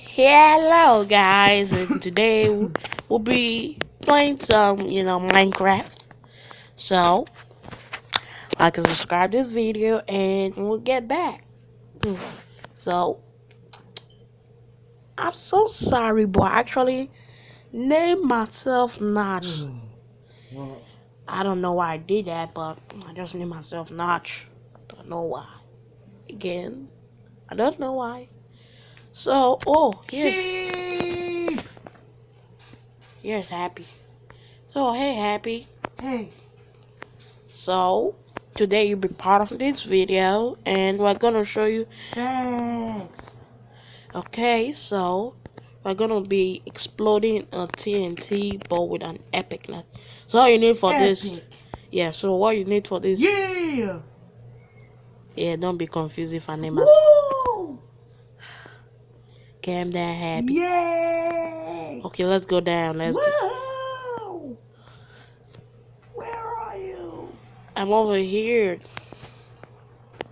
Hello guys, and today we'll be playing some, Minecraft. So, like and subscribe this video and we'll get back. So, I'm so sorry, boy. I actually named myself Notch. I don't know why I did that, but I just named myself Notch. Don't know why. Again, I don't know why. So, here's Happy. So, hey Happy. Hey. So, today you'll be part of this video and we're gonna show you. Thanks. Okay, so we're gonna be exploding a TNT but with an epic knife. So all you need for this, so what you need for this, don't be confused if I name us. Calm down, Happy. Yay! Okay, let's go down. Let's Woo! Where are you? I'm over here.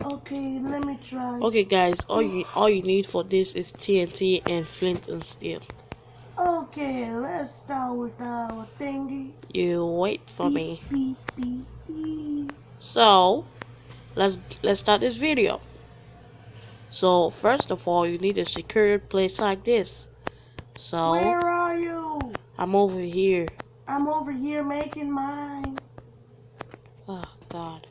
Okay, let me try. Okay guys, all you need for this is TNT and flint and steel. Okay, let's start with our thingy. You wait for me. Beep, beep, beep. So let's start this video. So first of all, you need a secure place like this. So Where are you? I'm over here. I'm over here making mine. Oh God.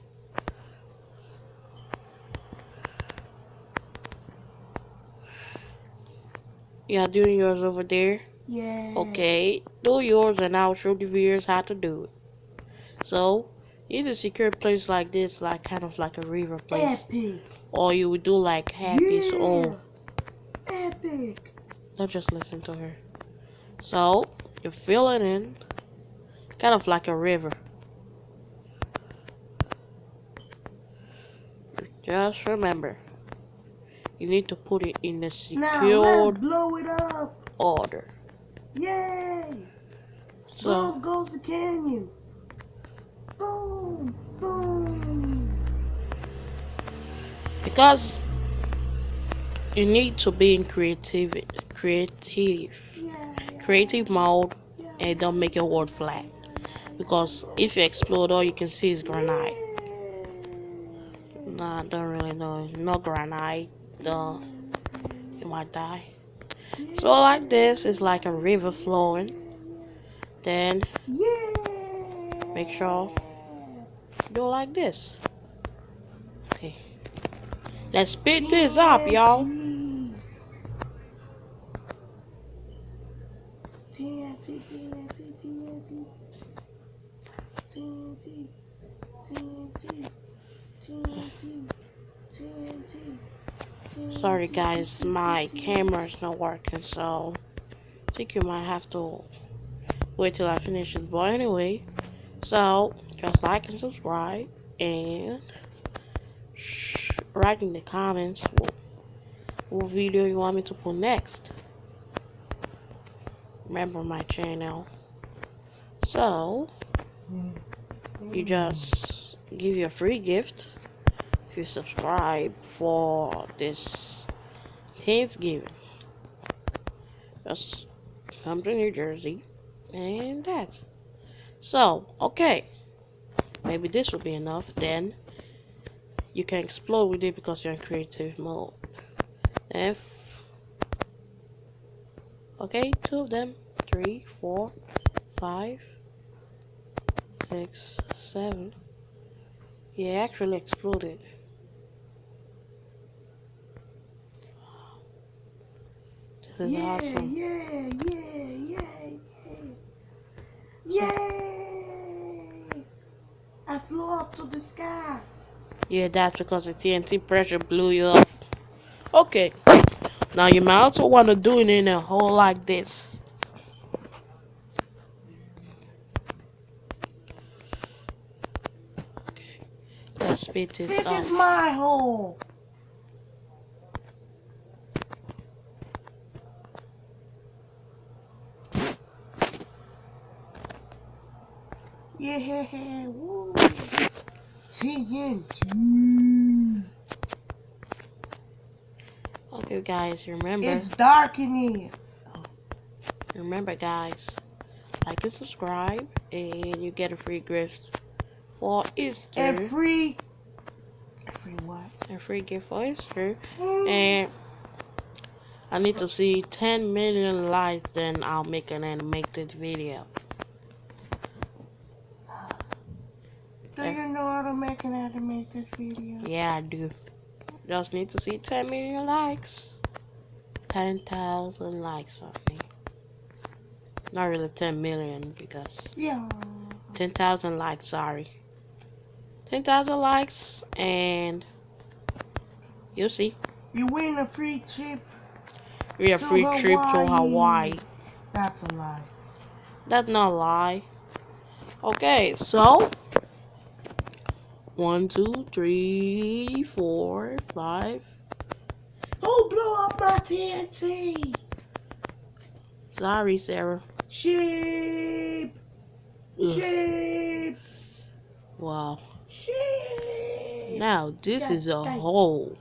Yeah, doing yours over there. Yeah. Okay, do yours and I'll show the viewers how to do it. So you need a secure place like this, like kind of like a river place. Epic. Or you would do like Happy's own. Epic. Don't just listen to her. So you fill it in, kind of like a river. Just remember, you need to put it in a secured blow it up. order. Yay! So boom goes the canyon. Boom, boom. because you need to be in creative mode, and don't make your world flat. Because if you explode, all you can see is granite. Nah, I don't really know. No granite. You might die. So like this, it's like a river flowing. Then make sure you do like this. Okay. Let's speed this up, y'all. Sorry guys, my camera's not working, so I think you might have to wait till I finish it. But anyway, so just like and subscribe and write in the comments what video you want me to put next. Remember my channel. So you just give you a free gift if you subscribe for this Thanksgiving. Just come to New Jersey, and that's so. Okay, maybe this will be enough. Then you can explode with it because you're in creative mode. Okay, 2 of them, 3, 4, 5, 6, 7. Yeah, actually exploded. This is awesome. Yay! I flew up to the sky. Yeah, that's because the TNT pressure blew you up. Okay, now you might also want to do it in a hole like this. Okay, let's speed this up. This is my hole. Yeah, woo. TNT. You guys remember? It's dark in here. Remember, guys, like and subscribe, and you get a free gift for Easter. And free what? A free gift for Easter. And I need to see 10 million likes, then I'll make an animated video. Do you know how to make an animated video? Yeah, I do. Just need to see 10 million likes. 10,000 likes on me. Not really 10 million because... Yeah. 10,000 likes, sorry. 10,000 likes and... you'll see. You win a free trip. We have a free trip to Hawaii. That's a lie. That's not a lie. Okay, so... 1, 2, 3, 4, 5. Who blew up my TNT? Sorry, Sarah. Sheep. Ugh. Sheep. Wow. Sheep. Now, this is a hole.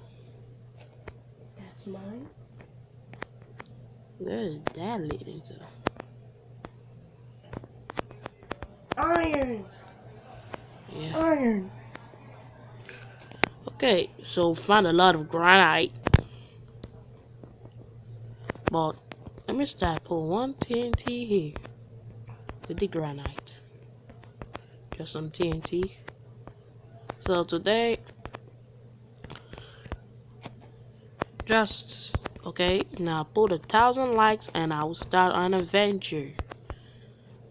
That's mine. Where is that leading to? Iron. Yeah. Iron. Okay, so found a lot of granite. But let me start put one TNT here with the granite. Just some TNT. So today, just okay. Now put 1,000 likes and I will start an adventure.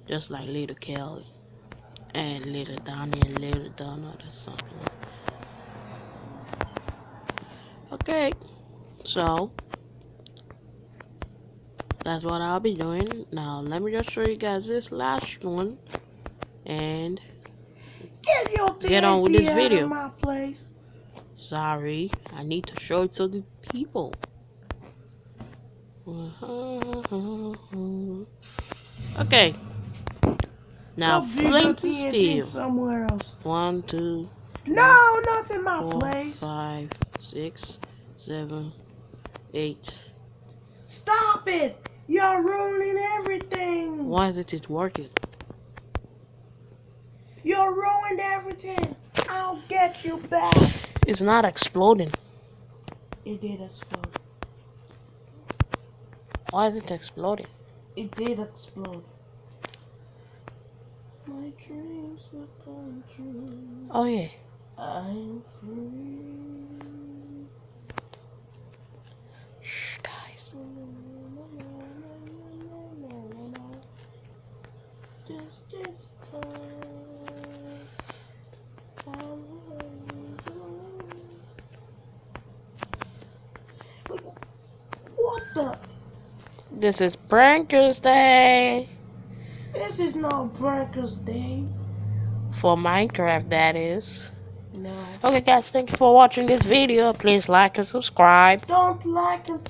Just like Little Kelly and Little Donnie and Little Donut or something. Okay, so that's what I'll be doing. Now let me just show you guys this last one and get on with this video. Out of my place. Sorry, I need to show it to the people. Okay. Now flint and steel. Somewhere else. 1, 2. No, not in my 4, place. 5, 6, 7, 8. Stop it! You're ruining everything. Why isn't it working? You're ruined everything. I'll get you back. It's not exploding. It did explode. Why is it exploding? It did explode. My dreams will come true. Oh yeah. I'm free. Shh, guys. This time, what the? This is Prankers Day. This is not Prankers Day. For Minecraft, that is. No. Okay, guys, thank you for watching this video. Please like and subscribe. Don't like and